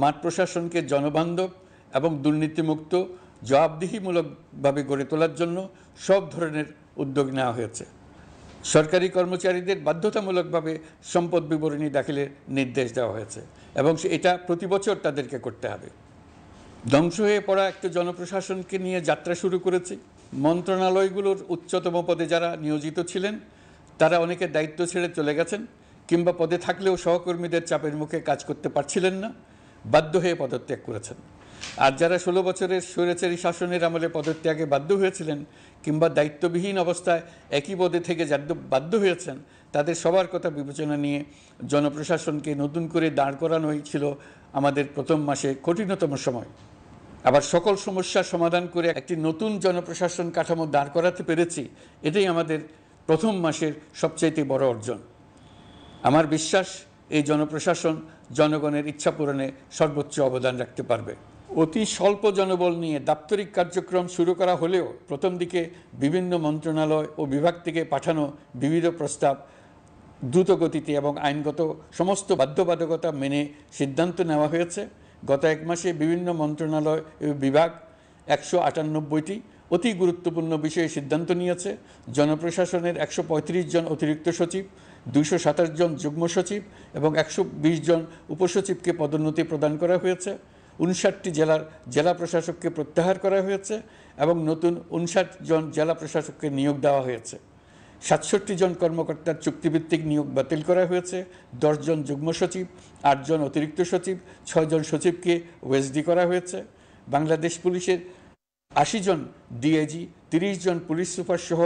মাঠ প্রশাসনকে জনবান্ধব এবং দুর্নীতিমুক্ত জবাবদিহিমূলকভাবে গড়ে তোলার জন্য সব ধরনের উদ্যোগ নেওয়া হয়েছে। সরকারি কর্মচারীদের বাধ্যতামূলকভাবে সম্পদ বিবরণী দাখিলের নির্দেশ দেওয়া হয়েছে এবং এটা প্রতি বছর তাদেরকে করতে হবে। ধ্বংস হয়ে পড়া একটা জনপ্রশাসনকে নিয়ে যাত্রা শুরু করেছি। মন্ত্রণালয়গুলোর উচ্চতম পদে যারা নিয়োজিত ছিলেন তারা অনেকে দায়িত্ব ছেড়ে চলে গেছেন, কিংবা পদে থাকলেও সহকর্মীদের চাপের মুখে কাজ করতে পারছিলেন না, বাধ্য হয়ে পদত্যাগ করেছেন। আর যারা ১৬ বছরের স্বৈরাচারী শাসনের আমলে পদত্যাগে বাধ্য হয়েছিলেন কিংবা দায়িত্ববিহীন অবস্থায় একই পদে থেকে বাধ্য হয়েছেন, তাদের সবার কথা বিবেচনা নিয়ে জনপ্রশাসনকে নতুন করে দাঁড় করানোই ছিল আমাদের প্রথম মাসে কঠিনতম সময়। আবার সকল সমস্যার সমাধান করে একটি নতুন জনপ্রশাসন কাঠামো দাঁড় করাতে পেরেছি, এটাই আমাদের প্রথম মাসের সবচাইতে বড় অর্জন। আমার বিশ্বাস এই জনপ্রশাসন জনগণের ইচ্ছা পূরণে সর্বোচ্চ অবদান রাখতে পারবে। অতি স্বল্প জনবল নিয়ে দাপ্তরিক কার্যক্রম শুরু করা হলেও প্রথম দিকে বিভিন্ন মন্ত্রণালয় ও বিভাগ থেকে পাঠানো বিবিধ প্রস্তাব দ্রুত গতিতে এবং আইনগত সমস্ত বাধ্যবাধকতা মেনে সিদ্ধান্ত নেওয়া হয়েছে। গত এক মাসে বিভিন্ন মন্ত্রণালয় ও বিভাগ ১৯৮টি অতি গুরুত্বপূর্ণ বিষয়ে সিদ্ধান্ত নিয়েছে। জনপ্রশাসনের ১৩৫ জন অতিরিক্ত সচিব, ২২৭ জন যুগ্ম সচিব এবং ১২০ জন উপসচিবকে পদোন্নতি প্রদান করা হয়েছে। ৫৯টি জেলার জেলা প্রশাসককে প্রত্যাহার করা হয়েছে এবং নতুন ৫৯ জন জেলা প্রশাসককে নিয়োগ দেওয়া হয়েছে। ৬৭ জন কর্মকর্তার চুক্তিভিত্তিক নিয়োগ বাতিল করা হয়েছে। ১০ জন যুগ্ম সচিব, ৮ জন অতিরিক্ত সচিব, ৬ জন সচিবকে ওএসডি করা হয়েছে। বাংলাদেশ পুলিশের ৮০ জন ডিআইজি, ৩০ জন পুলিশ সুপার সহ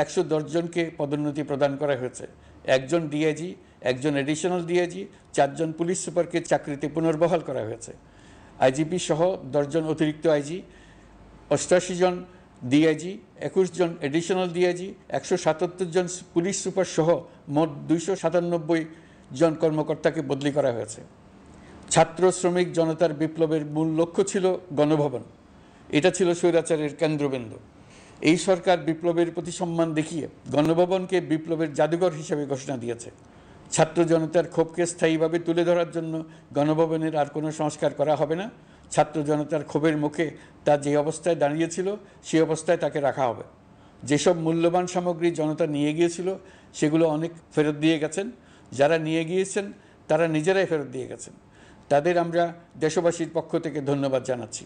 ১১০ জনকে পদোন্নতি প্রদান করা হয়েছে। ১ জন ডিআইজি, ১ জন এডিশনাল ডিআইজি, ৪ জন পুলিশ সুপারকে চাকরিতে পুনর্বহাল করা হয়েছে। আইজিপি সহ ১০ জন অতিরিক্ত আইজি, ৮৮ জন ডিআইজি, ২১ জন এডিশনাল ডিআইজি, ১৭৭ জন পুলিশ সুপার সহ মোট ২৯৭ জন কর্মকর্তাকে বদলি করা হয়েছে। ছাত্র শ্রমিক জনতার বিপ্লবের মূল লক্ষ্য ছিল গণভবন। এটা ছিল স্বৈরাচারের কেন্দ্রবিন্দু। এই সরকার বিপ্লবের প্রতি সম্মান দেখিয়ে গণভবনকে বিপ্লবের জাদুঘর হিসেবে ঘোষণা দিয়েছে। ছাত্র জনতার ক্ষোভকে স্থায়ীভাবে তুলে ধরার জন্য গণভবনের আর কোনো সংস্কার করা হবে না। ছাত্র জনতার ক্ষোভের মুখে তা যে অবস্থায় দাঁড়িয়েছিল সেই অবস্থায় তাকে রাখা হবে। যেসব মূল্যবান সামগ্রী জনতা নিয়ে গিয়েছিল সেগুলো অনেক ফেরত দিয়ে গেছেন। যারা নিয়ে গিয়েছেন তারা নিজেরাই ফেরত দিয়ে গেছেন। তাদের আমরা দেশবাসীর পক্ষ থেকে ধন্যবাদ জানাচ্ছি।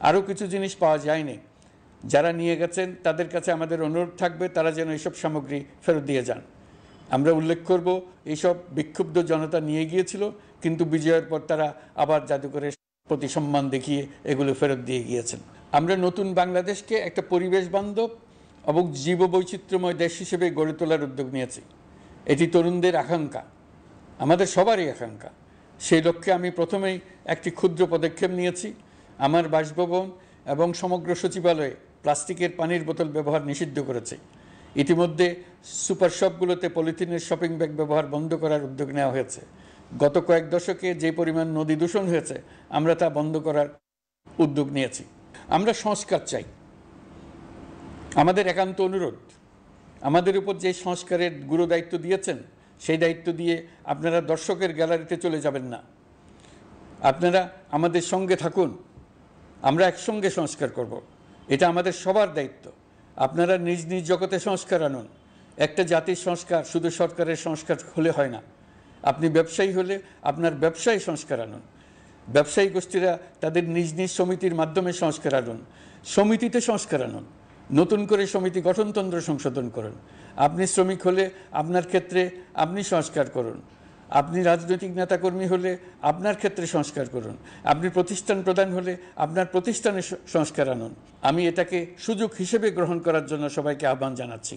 আরও কিছু জিনিস পাওয়া যায়নি। যারা নিয়ে গেছেন তাদের কাছে আমাদের অনুরোধ থাকবে তারা যেন এইসব সামগ্রী ফেরত দিয়ে যান। আমরা উল্লেখ করব এইসব বিক্ষুব্ধ জনতা নিয়ে গিয়েছিল, কিন্তু বিজয়ের পর তারা আবার জাদুঘরে প্রতি সম্মান দেখিয়ে এগুলো ফেরত দিয়ে গিয়েছেন। আমরা নতুন বাংলাদেশকে একটা পরিবেশ বান্ধব এবং জীববৈচিত্র্যময় দেশ হিসেবে গড়ে তোলার উদ্যোগ নিয়েছি। এটি তরুণদের আকাঙ্ক্ষা, আমাদের সবারই আকাঙ্ক্ষা। সেই লক্ষ্যে আমি প্রথমেই একটি ক্ষুদ্র পদক্ষেপ নিয়েছি। আমার বাসভবন এবং সমগ্র সচিবালয়ে প্লাস্টিকের পানির বোতল ব্যবহার নিষিদ্ধ করেছে। ইতিমধ্যে সুপার শপগুলোতে পলিথিনের শপিং ব্যাগ ব্যবহার বন্ধ করার উদ্যোগ নেওয়া হয়েছে। গত কয়েক দশকে যে পরিমাণ নদী দূষণ হয়েছে, আমরা তা বন্ধ করার উদ্যোগ নিয়েছি। আমরা সংস্কার চাই। আমাদের একান্ত অনুরোধ, আমাদের উপর যে সংস্কারের গুরু দায়িত্ব দিয়েছেন, সেই দায়িত্ব দিয়ে আপনারা দর্শকের গ্যালারিতে চলে যাবেন না। আপনারা আমাদের সঙ্গে থাকুন, আমরা একসঙ্গে সংস্কার করব। এটা আমাদের সবার দায়িত্ব। আপনারা নিজ নিজ জগতে সংস্কার আনুন। একটা জাতির সংস্কার শুধু সরকারের সংস্কার হলে হয় না। আপনি ব্যবসায়ী হলে আপনার ব্যবসায়ী সংস্কার আনুন। ব্যবসায়ী গোষ্ঠীরা তাদের নিজ নিজ সমিতির মাধ্যমে সংস্কার আনুন। সমিতিতে সংস্কার আনুন। নতুন করে সমিতি গঠনতন্ত্র সংশোধন করুন। আপনি শ্রমিক হলে আপনার ক্ষেত্রে আপনি সংস্কার করুন। আপনি রাজনৈতিক নেতাকর্মী হলে আপনার ক্ষেত্রে সংস্কার করুন। আপনি প্রতিষ্ঠান প্রধান হলে আপনার প্রতিষ্ঠানে সংস্কার আনুন। আমি এটাকে সুযোগ হিসেবে গ্রহণ করার জন্য সবাইকে আহ্বান জানাচ্ছি।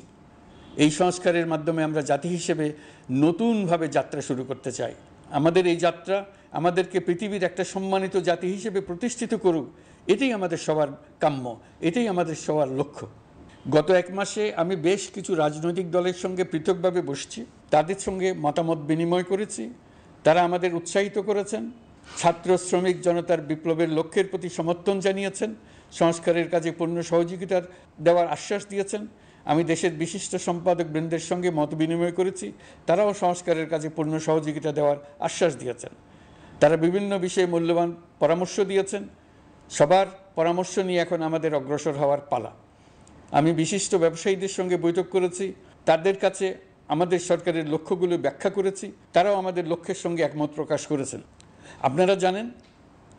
এই সংস্কারের মাধ্যমে আমরা জাতি হিসেবে নতুনভাবে যাত্রা শুরু করতে চাই। আমাদের এই যাত্রা আমাদেরকে পৃথিবীর একটা সম্মানিত জাতি হিসেবে প্রতিষ্ঠিত করুক, এটাই আমাদের সবার কাম্য, এটাই আমাদের সবার লক্ষ্য। গত এক মাসে আমি বেশ কিছু রাজনৈতিক দলের সঙ্গে পৃথকভাবে বসছি, তাদের সঙ্গে মতামত বিনিময় করেছি। তারা আমাদের উৎসাহিত করেছেন, ছাত্র শ্রমিক জনতার বিপ্লবের লক্ষ্যের প্রতি সমর্থন জানিয়েছেন, সংস্কারের কাজে পূর্ণ সহযোগিতা দেওয়ার আশ্বাস দিয়েছেন। আমি দেশের বিশিষ্ট সম্পাদক বৃন্দের সঙ্গে মত বিনিময় করেছি, তারাও সংস্কারের কাজে পূর্ণ সহযোগিতা দেওয়ার আশ্বাস দিয়েছেন। তারা বিভিন্ন বিষয়ে মূল্যবান পরামর্শ দিয়েছেন। সবার পরামর্শ নিয়ে এখন আমাদের অগ্রসর হওয়ার পালা। আমি বিশিষ্ট ব্যবসায়ীদের সঙ্গে বৈঠক করেছি, তাদের কাছে আমাদের সরকারের লক্ষ্যগুলো ব্যাখ্যা করেছি, তারাও আমাদের লক্ষ্যের সঙ্গে একমত প্রকাশ করেছেন। আপনারা জানেন,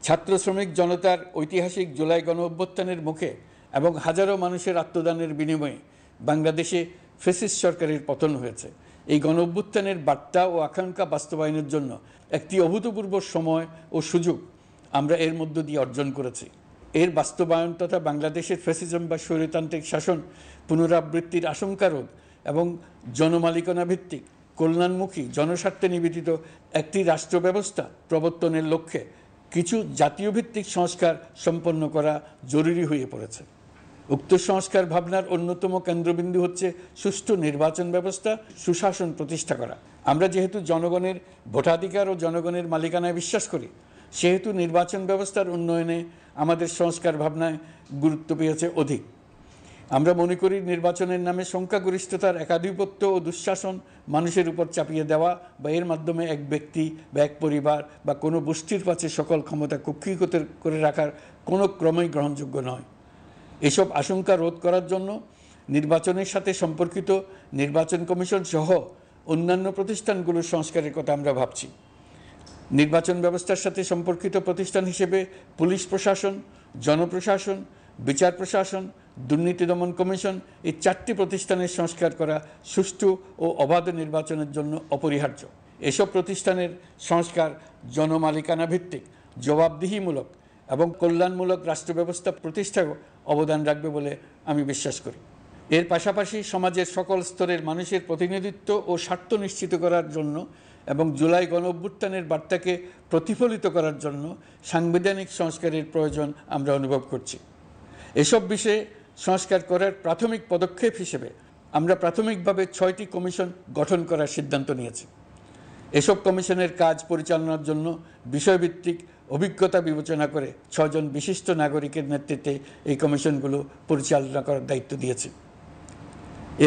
ছাত্র শ্রমিক জনতার ঐতিহাসিক জুলাই গণ অভ্যুত্থানের মুখে এবং হাজারো মানুষের আত্মদানের বিনিময়ে বাংলাদেশে ফ্যাসিস্ট সরকারের পতন হয়েছে। এই গণ অভ্যুত্থানের বার্তা ও আকাঙ্ক্ষা বাস্তবায়নের জন্য একটি অভূতপূর্ব সময় ও সুযোগ আমরা এর মধ্য দিয়ে অর্জন করেছি। এর বাস্তবায়ন তথা বাংলাদেশের ফ্যাসিজম বা স্বৈরতান্ত্রিক শাসন পুনরাবৃত্তির আশঙ্কা রোধ এবং জনমালিকানা ভিত্তিক কল্যাণমুখী জনস্বার্থে নিবেদিত একটি রাষ্ট্র ব্যবস্থা প্রবর্তনের লক্ষ্যে কিছু জাতীয় ভিত্তিক সংস্কার সম্পন্ন করা জরুরি হয়ে পড়েছে। উক্ত সংস্কার ভাবনার অন্যতম কেন্দ্রবিন্দু হচ্ছে সুষ্ঠু নির্বাচন ব্যবস্থা, সুশাসন প্রতিষ্ঠা করা। আমরা যেহেতু জনগণের ভোটাধিকার ও জনগণের মালিকানায় বিশ্বাস করি, সেহেতু নির্বাচন ব্যবস্থার উন্নয়নে আমাদের সংস্কার ভাবনায় গুরুত্ব পেয়েছে অধিক। আমরা মনে করি নির্বাচনের নামে সংখ্যাগরিষ্ঠতার একাধিপত্য ও দুঃশাসন মানুষের উপর চাপিয়ে দেওয়া বা এর মাধ্যমে এক ব্যক্তি বা এক পরিবার বা কোনো গোষ্ঠীর কাছে সকল ক্ষমতা কক্ষীগত করে রাখার কোনো ক্রমেই গ্রহণযোগ্য নয়। এসব আশঙ্কা রোধ করার জন্য নির্বাচনের সাথে সম্পর্কিত নির্বাচন কমিশন সহ অন্যান্য প্রতিষ্ঠানগুলোর সংস্কারের কথা আমরা ভাবছি। নির্বাচন ব্যবস্থার সাথে সম্পর্কিত প্রতিষ্ঠান হিসেবে পুলিশ প্রশাসন, জনপ্রশাসন, বিচার প্রশাসন, দুর্নীতি দমন কমিশন এই 4টি প্রতিষ্ঠানের সংস্কার করা সুষ্ঠু ও অবাধ নির্বাচনের জন্য অপরিহার্য। এসব প্রতিষ্ঠানের সংস্কার জনমালিকানা ভিত্তিক, জবাবদিহিমূলক এবং কল্যাণমূলক রাষ্ট্র ব্যবস্থা প্রতিষ্ঠায় অবদান রাখবে বলে আমি বিশ্বাস করি। এর পাশাপাশি সমাজের সকল স্তরের মানুষের প্রতিনিধিত্ব ও স্বার্থ নিশ্চিত করার জন্য এবং জুলাই গণ অভ্যুত্থানের বার্তাকে প্রতিফলিত করার জন্য সাংবিধানিক সংস্কারের প্রয়োজন আমরা অনুভব করছি। এসব বিষয়ে সংস্কার করার প্রাথমিক পদক্ষেপ হিসেবে আমরা প্রাথমিকভাবে 6টি কমিশন গঠন করার সিদ্ধান্ত নিয়েছি। এসব কমিশনের কাজ পরিচালনার জন্য বিষয়ভিত্তিক অভিজ্ঞতা বিবেচনা করে 6 জন বিশিষ্ট নাগরিকের নেতৃত্বে এই কমিশনগুলো পরিচালনা করার দায়িত্ব দিয়েছি।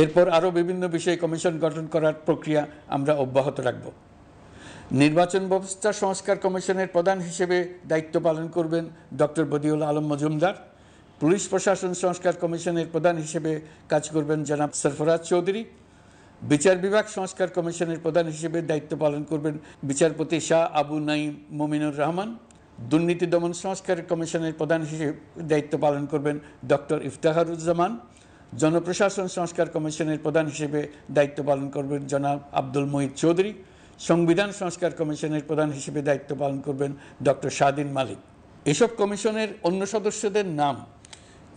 এরপর আরও বিভিন্ন বিষয়ে কমিশন গঠন করার প্রক্রিয়া আমরা অব্যাহত রাখব। নির্বাচন ব্যবস্থা সংস্কার কমিশনের প্রধান হিসেবে দায়িত্ব পালন করবেন ডক্টর বদিউল আলম মজুমদার। পুলিশ প্রশাসন সংস্কার কমিশনের প্রধান হিসেবে কাজ করবেন জনাব সরফরাজ চৌধুরী। বিচার বিভাগ সংস্কার কমিশনের প্রধান হিসেবে দায়িত্ব পালন করবেন বিচারপতি শাহ আবু নাঈম মমিনুর রহমান। দুর্নীতি দমন সংস্কার কমিশনের প্রধান হিসেবে দায়িত্ব পালন করবেন ডক্টর ইফতেখারুজ্জামান। জনপ্রশাসন সংস্কার কমিশনের প্রধান হিসেবে দায়িত্ব পালন করবেন জনাব আব্দুল মুহিত চৌধুরী। সংবিধান সংস্কার কমিশনের প্রধান হিসেবে দায়িত্ব পালন করবেন ডক্টর শাহদিন মালিক। এসব কমিশনের অন্য সদস্যদের নাম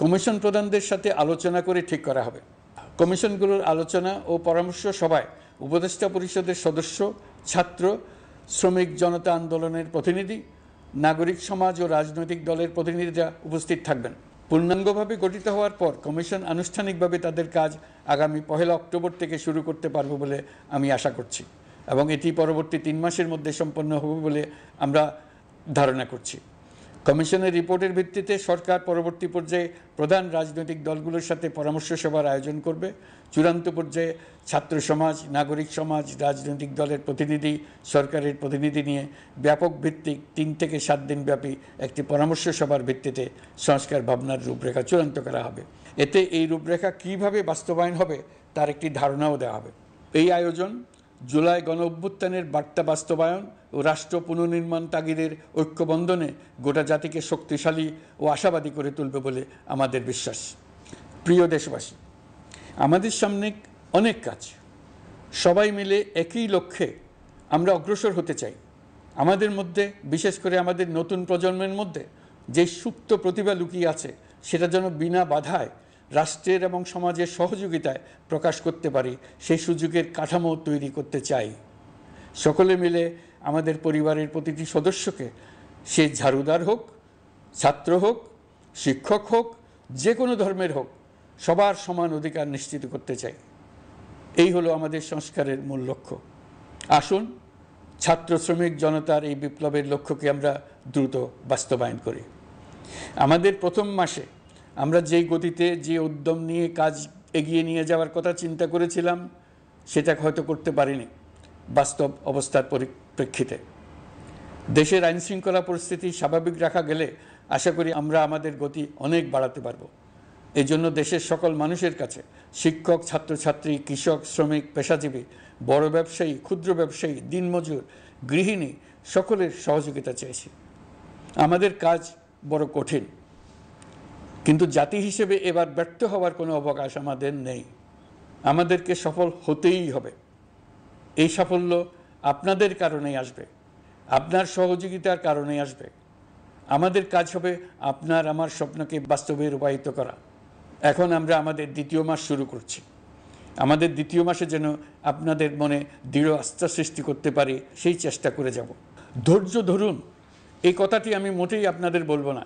কমিশন প্রধানদের সাথে আলোচনা করে ঠিক করা হবে। কমিশনগুলোর আলোচনা ও পরামর্শ সভায় উপদেষ্টা পরিষদের সদস্য, ছাত্র, শ্রমিক জনতা আন্দোলনের প্রতিনিধি, নাগরিক সমাজ ও রাজনৈতিক দলের প্রতিনিধিরা উপস্থিত থাকবেন। পূর্ণাঙ্গভাবে গঠিত হওয়ার পর কমিশন আনুষ্ঠানিকভাবে তাদের কাজ আগামী 1 অক্টোবর থেকে শুরু করতে পারবে বলে আমি আশা করছি এবং এটি পরবর্তী 3 মাসের মধ্যে সম্পন্ন হবে বলে আমরা ধারণা করছি। কমিশনের রিপোর্টের ভিত্তিতে সরকার পরবর্তী পর্যায়ে প্রধান রাজনৈতিক দলগুলোর সাথে পরামর্শ সভার আয়োজন করবে। চূড়ান্ত পর্যায়ে ছাত্র সমাজ, নাগরিক সমাজ, রাজনৈতিক দলের প্রতিনিধি, সরকারের প্রতিনিধি নিয়ে ব্যাপক ভিত্তিক 3 থেকে 7 দিন ব্যাপী একটি পরামর্শ সভার ভিত্তিতে সংস্কার ভাবনার রূপরেখা চূড়ান্ত করা হবে। এতে এই রূপরেখা কীভাবে বাস্তবায়ন হবে তার একটি ধারণাও দেওয়া হবে। এই আয়োজন জুলাই গণ অভ্যুত্থানের বার্তা বাস্তবায়ন ও রাষ্ট্র পুনর্নির্মাণ তাগিদের ঐক্যবন্ধনে গোটা জাতিকে শক্তিশালী ও আশাবাদী করে তুলবে বলে আমাদের বিশ্বাস। প্রিয় দেশবাসী, আমাদের সামনে অনেক কাজ, সবাই মিলে একই লক্ষ্যে আমরা অগ্রসর হতে চাই। আমাদের মধ্যে, বিশেষ করে আমাদের নতুন প্রজন্মের মধ্যে যে সুপ্ত প্রতিভা লুকিয়ে আছে সেটা যেন বিনা বাধায় রাষ্ট্রের এবং সমাজের সহযোগিতায় প্রকাশ করতে পারি, সেই সুযোগের কাঠামো তৈরি করতে চাই। সকলে মিলে আমাদের পরিবারের প্রতিটি সদস্যকে, সে ঝাড়ুদার হোক, ছাত্র হোক, শিক্ষক হোক, যে কোনো ধর্মের হোক, সবার সমান অধিকার নিশ্চিত করতে চাই। এই হলো আমাদের সংস্কারের মূল লক্ষ্য। আসুন ছাত্র শ্রমিক জনতার এই বিপ্লবের লক্ষ্যকে আমরা দ্রুত বাস্তবায়ন করি। আমাদের প্রথম মাসে আমরা যেই গতিতে, যে উদ্যম নিয়ে কাজ এগিয়ে নিয়ে যাওয়ার কথা চিন্তা করেছিলাম সেটা হয়তো করতে পারিনি বাস্তব অবস্থার পরিপ্রেক্ষিতে। দেশের আইনশৃঙ্খলা পরিস্থিতি স্বাভাবিক রাখা গেলে আশা করি আমরা আমাদের গতি অনেক বাড়াতে পারব। এই জন্য দেশের সকল মানুষের কাছে, শিক্ষক, ছাত্রছাত্রী, কৃষক, শ্রমিক, পেশাজীবী, বড় ব্যবসায়ী, ক্ষুদ্র ব্যবসায়ী, দিনমজুর, গৃহিণী, সকলের সহযোগিতা চাইছি। আমাদের কাজ বড় কঠিন, কিন্তু জাতি হিসেবে এবার ব্যর্থ হওয়ার কোনো অবকাশ আমাদের নেই। আমাদেরকে সফল হতেই হবে। এই সাফল্য আপনাদের কারণেই আসবে, আপনার সহযোগিতার কারণেই আসবে। আমাদের কাজ হবে আপনার আমার স্বপ্নকে বাস্তবে রূপায়িত করা। এখন আমরা আমাদের 2য় মাস শুরু করছি। আমাদের 2য় মাসে যেন আপনাদের মনে দৃঢ় আস্থা সৃষ্টি করতে পারি, সেই চেষ্টা করে যাব। ধৈর্য ধরুন, এই কথাটি আমি মোটেই আপনাদের বলবো না।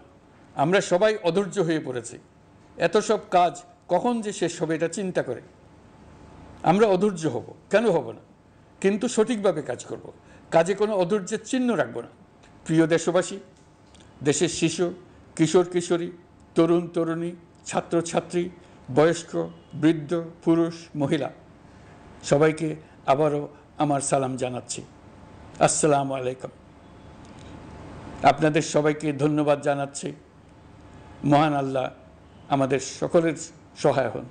আমরা সবাই অধৈর্য হয়ে পড়েছি। এত সব কাজ কখন যে শেষ হবে এটা চিন্তা করে আমরা অধৈর্য হব, কেন হব না? কিন্তু সঠিকভাবে কাজ করব, কাজে কোনো অধৈর্যের চিহ্ন রাখব না। প্রিয় দেশবাসী, দেশের শিশু, কিশোর কিশোরী, তরুণ তরুণী, ছাত্রছাত্রী, বয়স্ক, বৃদ্ধ, পুরুষ, মহিলা, সবাইকে আবারও আমার সালাম জানাচ্ছি। আসসালামু আলাইকুম। আপনাদের সবাইকে ধন্যবাদ জানাচ্ছি। মহান আল্লাহ আমাদের সকলের সহায় হন।